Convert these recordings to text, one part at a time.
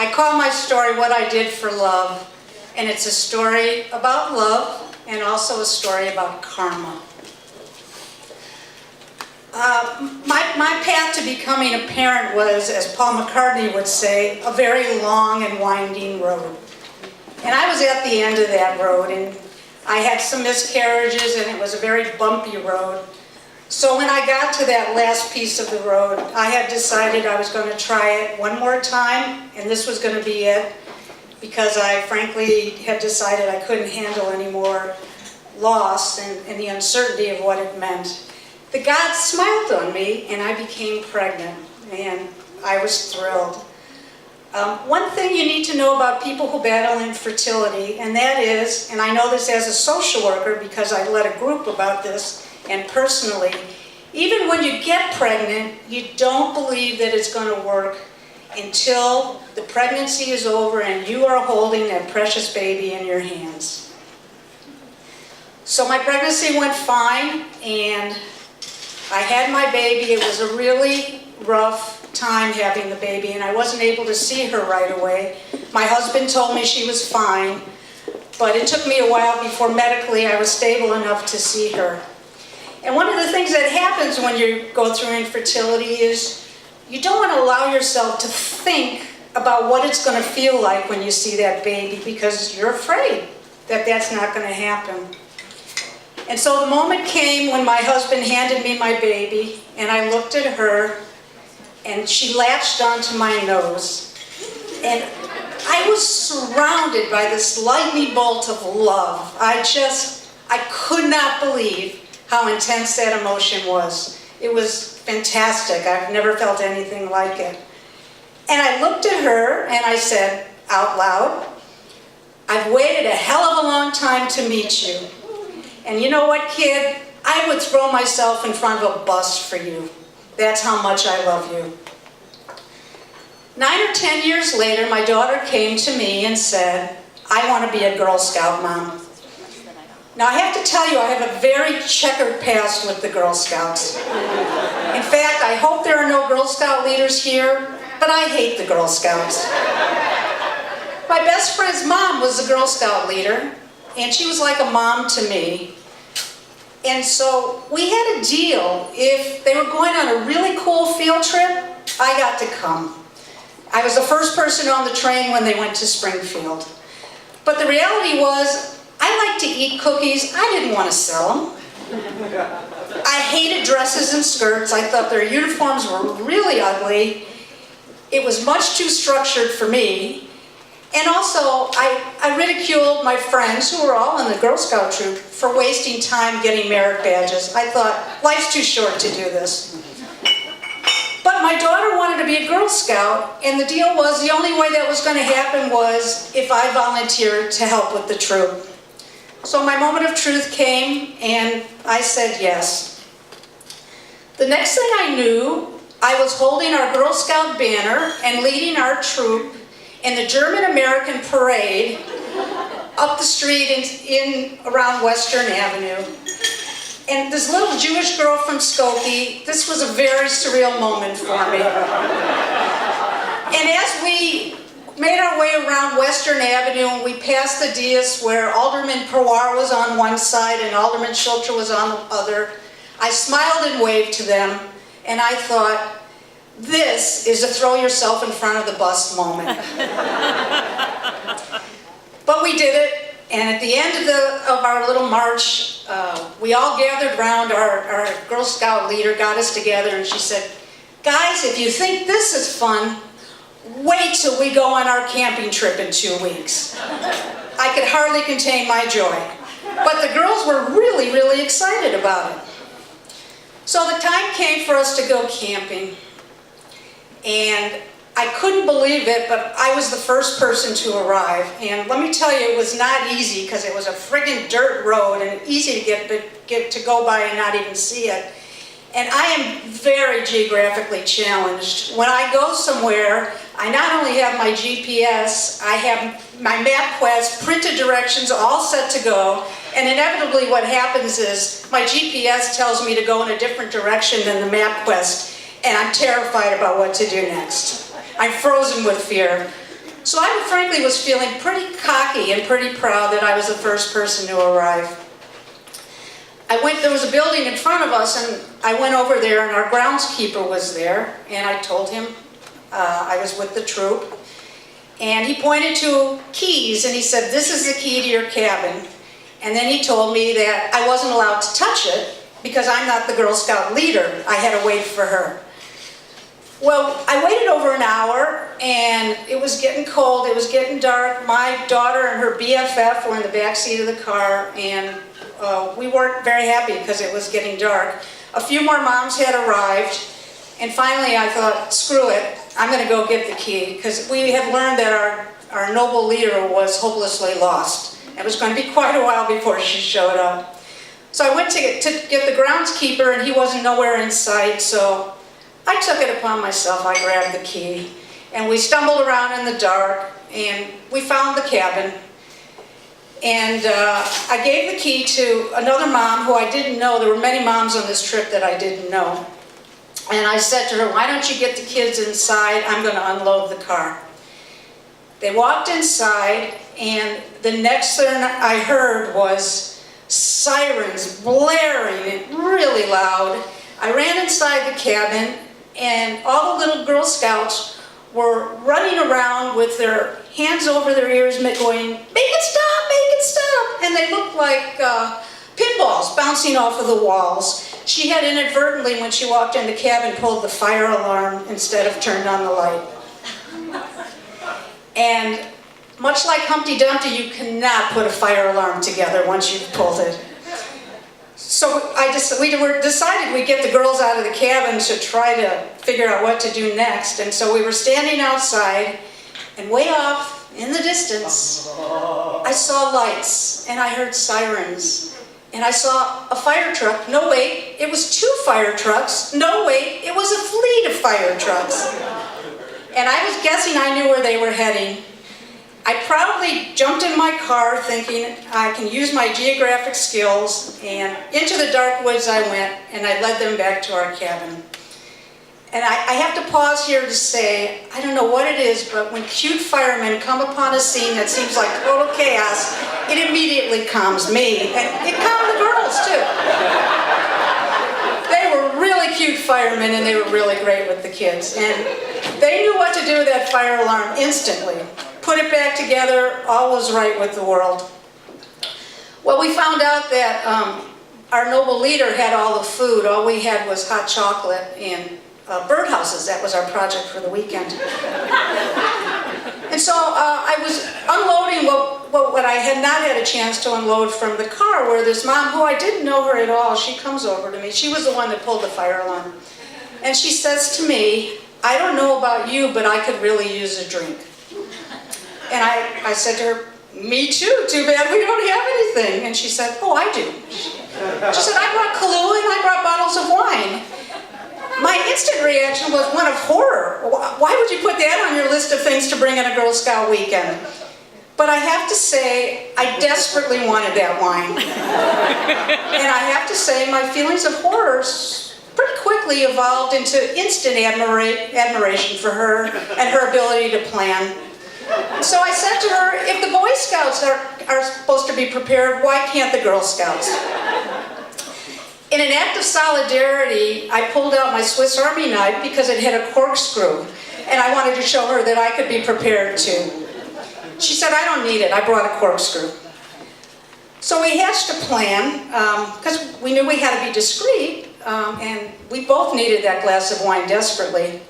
I call my story What I Did for Love, and it's a story about love and also a story about karma. My path to becoming a parent was, as Paul McCartney would say, a very long and winding road. And I was at the end of that road, and I had some miscarriages, and it was a very bumpy road. So when I got to that last piece of the road, I had decided I was going to try it one more time, and this was going to be it, because I frankly had decided I couldn't handle any more loss and the uncertainty of what it meant. The God smiled on me, and I became pregnant, and I was thrilled. One thing you need to know about people who battle infertility, and that is, and I know this as a social worker because I led a group about this, and personally, even when you get pregnant, you don't believe that it's going to work until the pregnancy is over and you are holding that precious baby in your hands. So my pregnancy went fine, and I had my baby. It was a really rough time having the baby, and I wasn't able to see her right away. My husband told me she was fine, but it took me a while before medically I was stable enough to see her. And one of the things that happens when you go through infertility is you don't want to allow yourself to think about what it's going to feel like when you see that baby, because you're afraid that that's not going to happen. And so the moment came when my husband handed me my baby, and I looked at her, and she latched onto my nose. And I was surrounded by this lightning bolt of love. I could not believe how intense that emotion was. It was fantastic. I've never felt anything like it. And I looked at her and I said out loud, "I've waited a hell of a long time to meet you. And you know what, kid? I would throw myself in front of a bus for you. That's how much I love you." 9 or 10 years later, my daughter came to me and said, "I want to be a Girl Scout, Mom." Now, I have to tell you, I have a very checkered past with the Girl Scouts. In fact, I hope there are no Girl Scout leaders here, but I hate the Girl Scouts. My best friend's mom was a Girl Scout leader, and she was like a mom to me. And so we had a deal. If they were going on a really cool field trip, I got to come. I was the first person on the train when they went to Springfield. But the reality was, I liked to eat cookies. I didn't want to sell them. I hated dresses and skirts. I thought their uniforms were really ugly. It was much too structured for me. And also, I ridiculed my friends, who were all in the Girl Scout troop, for wasting time getting merit badges. I thought, life's too short to do this. But my daughter wanted to be a Girl Scout, and the deal was the only way that was going to happen was if I volunteered to help with the troop. So my moment of truth came, and I said yes. The next thing I knew, I was holding our Girl Scout banner and leading our troop in the German-American parade up the street in around Western Avenue. And this little Jewish girl from Skokie, this was a very surreal moment for me. And as we made our way around Western Avenue, and we passed the dais where Alderman Perwar was on one side and Alderman Schulter was on the other, I smiled and waved to them, and I thought, this is a throw yourself in front of the bus moment. But we did it, and at the end of our little march, we all gathered around. Our Girl Scout leader got us together, and she said, "Guys, if you think this is fun, wait till we go on our camping trip in 2 weeks." I could hardly contain my joy. But the girls were really, really excited about it. So the time came for us to go camping. And I couldn't believe it, but I was the first person to arrive. And let me tell you, it was not easy, because it was a friggin' dirt road and easy to get to go by and not even see it. And I am very geographically challenged. When I go somewhere, I not only have my GPS, I have my MapQuest, printed directions, all set to go, and inevitably what happens is my GPS tells me to go in a different direction than the MapQuest, and I'm terrified about what to do next. I'm frozen with fear. So I frankly was feeling pretty cocky and pretty proud that I was the first person to arrive. There was a building in front of us, and I went over there, and our groundskeeper was there, and I told him I was with the troop. And he pointed to keys, and he said, "This is the key to your cabin." And then he told me that I wasn't allowed to touch it because I'm not the Girl Scout leader. I had to wait for her. Well, I waited over an hour, and it was getting cold, it was getting dark. My daughter and her BFF were in the back seat of the car, and we weren't very happy because it was getting dark. A few more moms had arrived, and finally I thought, screw it, I'm going to go get the key, because we had learned that our noble leader was hopelessly lost. It was going to be quite a while before she showed up. So I went to get the groundskeeper, and he wasn't nowhere in sight, so I took it upon myself. I grabbed the key, and we stumbled around in the dark, and we found the cabin. And I gave the key to another mom who I didn't know. There were many moms on this trip that I didn't know. And I said to her, "Why don't you get the kids inside? I'm going to unload the car." They walked inside, and the next thing I heard was sirens blaring and really loud. I ran inside the cabin, and all the little Girl Scouts were running around with their hands over their ears going, "Make it stop, make it stop." And they looked like pinballs bouncing off of the walls. She had inadvertently, when she walked in the cabin, pulled the fire alarm instead of turned on the light. And much like Humpty Dumpty, you cannot put a fire alarm together once you've pulled it. So we decided we'd get the girls out of the cabin to try to figure out what to do next. And so we were standing outside, and way off in the distance, I saw lights, and I heard sirens. And I saw a fire truck. No, wait, it was 2 fire trucks. No, wait, it was a fleet of fire trucks. And I was guessing I knew where they were heading. I proudly jumped in my car thinking I can use my geographic skills, and into the dark woods I went, and I led them back to our cabin. And I have to pause here to say, I don't know what it is, but when cute firemen come upon a scene that seems like total chaos, it immediately calms me. And it calmed the girls, too. They were really cute firemen, and they were really great with the kids. And they knew what to do with that fire alarm instantly. Put it back together, all was right with the world. Well, we found out that our noble leader had all the food. All we had was hot chocolate and birdhouses. That was our project for the weekend. And so I was unloading what I had not had a chance to unload from the car, where this mom, who I didn't know her at all, she comes over to me. She was the one that pulled the fire alarm. And she says to me, "I don't know about you, but I could really use a drink." And I said to her, "Me too, too bad we don't have anything." And she said, "Oh, I do." She said, "I brought Kahlua and I brought bottles of wine." My instant reaction was one of horror. Why would you put that on your list of things to bring in a Girl Scout weekend? But I have to say, I desperately wanted that wine. And I have to say, my feelings of horror pretty quickly evolved into instant admiration for her and her ability to plan. So I said to her, if the Boy Scouts are supposed to be prepared, why can't the Girl Scouts? In an act of solidarity, I pulled out my Swiss Army knife because it had a corkscrew, and I wanted to show her that I could be prepared too. She said, "I don't need it, I brought a corkscrew." So we hatched a plan, because we knew we had to be discreet, and we both needed that glass of wine desperately.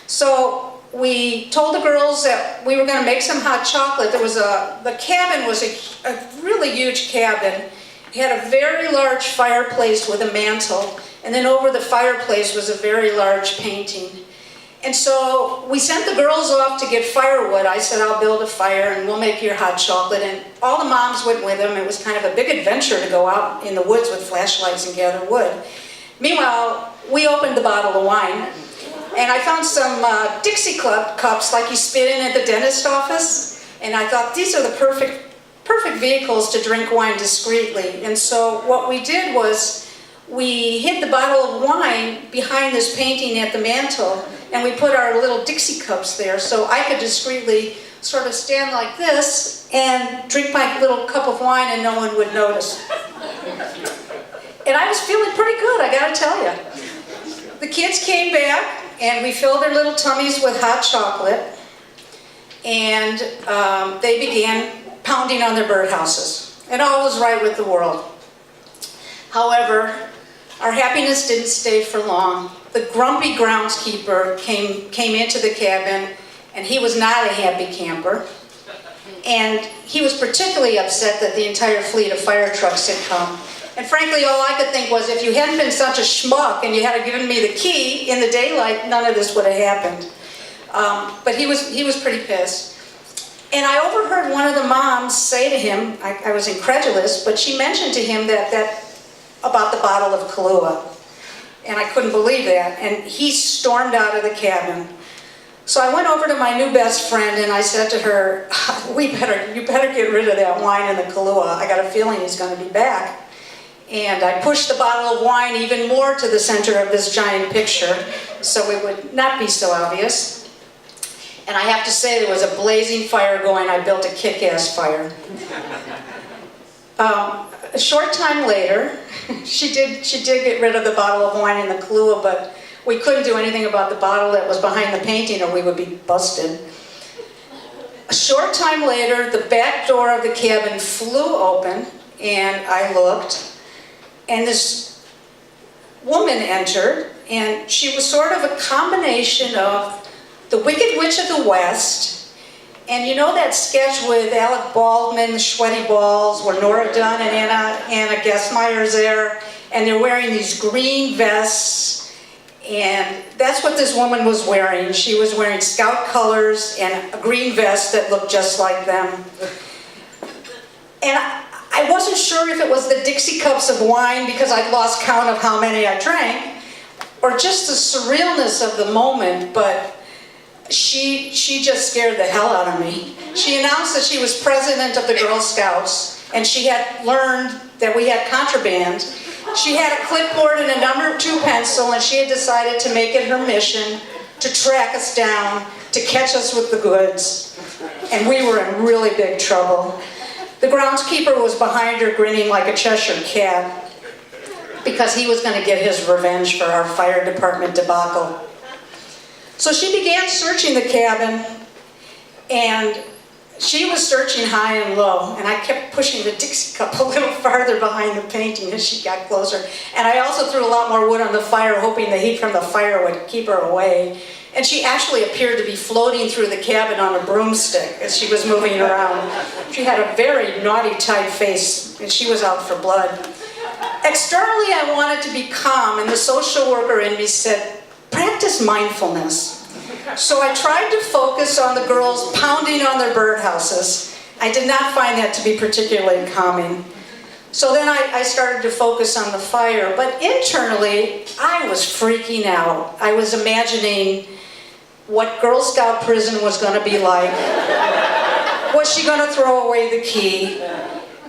So we told the girls that we were going to make some hot chocolate. The cabin was a really huge cabin. It had a very large fireplace with a mantle, and then over the fireplace was a very large painting. And so we sent the girls off to get firewood. I said, "I'll build a fire and we'll make your hot chocolate." And all the moms went with them. It was kind of a big adventure to go out in the woods with flashlights and gather wood. Meanwhile, we opened the bottle of wine, and I found some Dixie cups like you spit in at the dentist office. And I thought, these are the perfect vehicles to drink wine discreetly. And so what we did was we hid the bottle of wine behind this painting at the mantle, and we put our little Dixie cups there so I could discreetly sort of stand like this and drink my little cup of wine and no one would notice. And I was feeling pretty good, I gotta tell you. The kids came back and we filled their little tummies with hot chocolate, and they began pounding on their birdhouses. And all was right with the world. However, our happiness didn't stay for long. The grumpy groundskeeper came into the cabin, and he was not a happy camper. And he was particularly upset that the entire fleet of fire trucks had come. And frankly, all I could think was, if you hadn't been such a schmuck and you had given me the key in the daylight, none of this would have happened. But he was pretty pissed. And I overheard one of the moms say to him, I was incredulous, but she mentioned to him about the bottle of Kahlua. And I couldn't believe that. And he stormed out of the cabin. So I went over to my new best friend and I said to her, you better get rid of that wine and the Kahlua. I got a feeling he's going to be back. And I pushed the bottle of wine even more to the center of this giant picture so it would not be so obvious. And I have to say, there was a blazing fire going. I built a kick-ass fire. A short time later, she did get rid of the bottle of wine and the Kahlua, but we couldn't do anything about the bottle that was behind the painting or we would be busted. A short time later, the back door of the cabin flew open, and I looked, and this woman entered, and she was sort of a combination of the Wicked Witch of the West, and you know that sketch with Alec Baldwin, the Sweaty Balls, where Nora Dunn and Anna Gassmeyer's there, and they're wearing these green vests, and that's what this woman was wearing. She was wearing Scout colors and a green vest that looked just like them. And I wasn't sure if it was the Dixie cups of wine, because I'd lost count of how many I drank, or just the surrealness of the moment, but she just scared the hell out of me. She announced that she was president of the Girl Scouts, and she had learned that we had contraband. She had a clipboard and a number 2 pencil, and she had decided to make it her mission to track us down, to catch us with the goods. And we were in really big trouble. The groundskeeper was behind her grinning like a Cheshire cat, because he was going to get his revenge for our fire department debacle. So she began searching the cabin, and she was searching high and low, and I kept pushing the Dixie cup a little farther behind the painting as she got closer. And I also threw a lot more wood on the fire, hoping the heat from the fire would keep her away. And she actually appeared to be floating through the cabin on a broomstick as she was moving around. She had a very naughty, tight face, and she was out for blood. Externally, I wanted to be calm, and the social worker in me said, practice mindfulness. So I tried to focus on the girls pounding on their birdhouses. I did not find that to be particularly calming. So then I started to focus on the fire, but internally, I was freaking out. I was imagining what Girl Scout prison was going to be like. Was she going to throw away the key?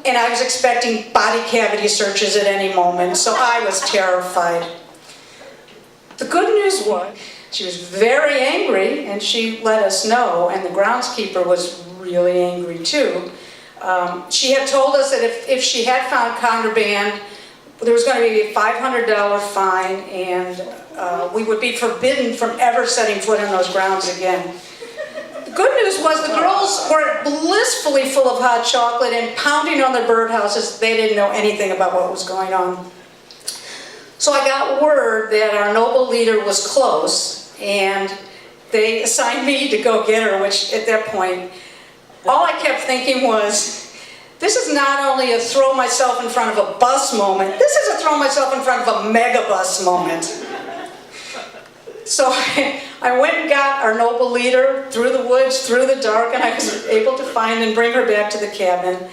And I was expecting body cavity searches at any moment, so I was terrified. The good news was, she was very angry, and she let us know, and the groundskeeper was really angry too. She had told us that if she had found contraband, there was going to be a $500 fine, and we would be forbidden from ever setting foot in those grounds again. The good news was the girls were blissfully full of hot chocolate and pounding on their birdhouses. They didn't know anything about what was going on. So I got word that our noble leader was close, and they assigned me to go get her, which at that point, all I kept thinking was, this is not only a throw myself in front of a bus moment, this is a throw myself in front of a megabus moment. So I went and got our noble leader through the woods, through the dark, and I was able to find and bring her back to the cabin.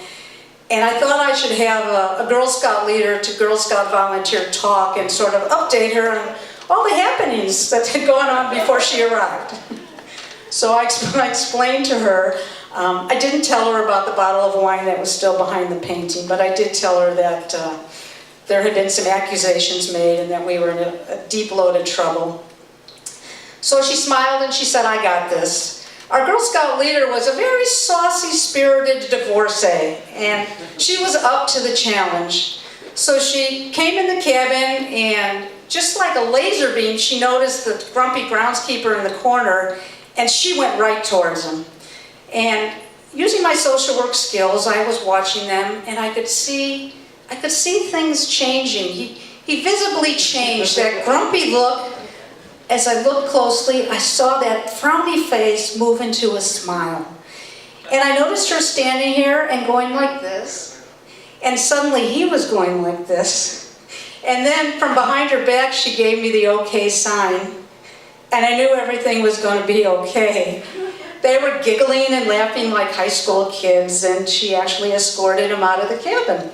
And I thought I should have a Girl Scout leader to Girl Scout volunteer talk and sort of update her on all the happenings that had gone on before she arrived. So I explained to her, I didn't tell her about the bottle of wine that was still behind the painting, but I did tell her that there had been some accusations made and that we were in a deep load of trouble. So she smiled and she said, I got this. Our Girl Scout leader was a very saucy, spirited divorcee, and she was up to the challenge. So she came in the cabin, and just like a laser beam, she noticed the grumpy groundskeeper in the corner, and she went right towards him. And using my social work skills, I was watching them, and I could see things changing. He visibly changed. That grumpy look, as I looked closely, I saw that frowny face move into a smile. And I noticed her standing here and going like this. And suddenly he was going like this. And then from behind her back, she gave me the okay sign. And I knew everything was going to be okay. They were giggling and laughing like high school kids, and she actually escorted him out of the cabin.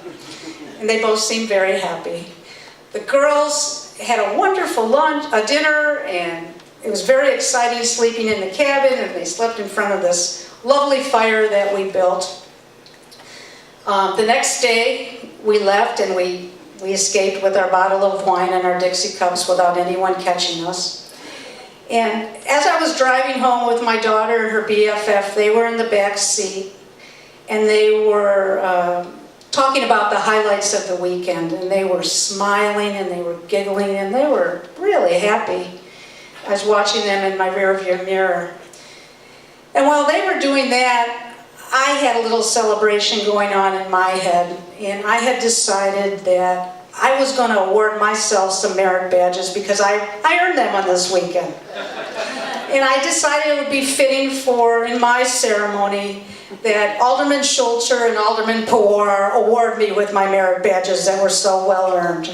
And they both seemed very happy. The girls had a wonderful dinner, and it was very exciting sleeping in the cabin, and they slept in front of this lovely fire that we built. The next day, we left, and we escaped with our bottle of wine and our Dixie cups without anyone catching us. And as I was driving home with my daughter and her BFF, they were in the back seat, and they were talking about the highlights of the weekend, and they were smiling and they were giggling and they were really happy. I was watching them in my rearview mirror. And while they were doing that, I had a little celebration going on in my head, and I had decided that I was going to award myself some merit badges because I earned them on this weekend. And I decided it would be fitting for, in my ceremony, that Alderman Schulter and Alderman Pawar award me with my merit badges that were so well earned.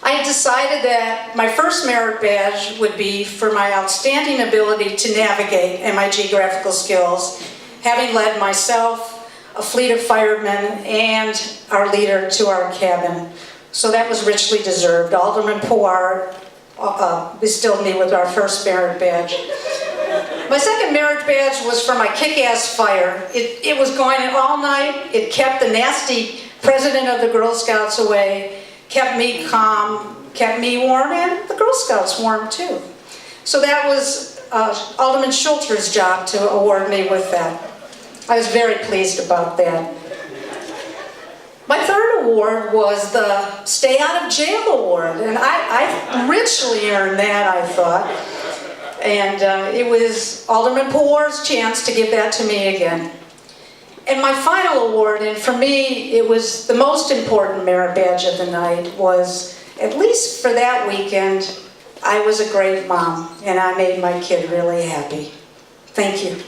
I had decided that my first merit badge would be for my outstanding ability to navigate and my geographical skills, having led myself, a fleet of firemen, and our leader to our cabin. So that was richly deserved. Alderman Pawar bestowed me with our first merit badge. My second merit badge was for my kick-ass fire. It was going all night. It kept the nasty president of the Girl Scouts away, kept me calm, kept me warm, and the Girl Scouts warm too. So that was Alderman Schulter's job to award me with that. I was very pleased about that. My third award was the Stay Out of Jail Award, and I richly earned that, I thought. And it was Alderman Pawar's chance to give that to me again. And my final award, and for me it was the most important merit badge of the night, was, at least for that weekend, I was a great mom, and I made my kid really happy. Thank you.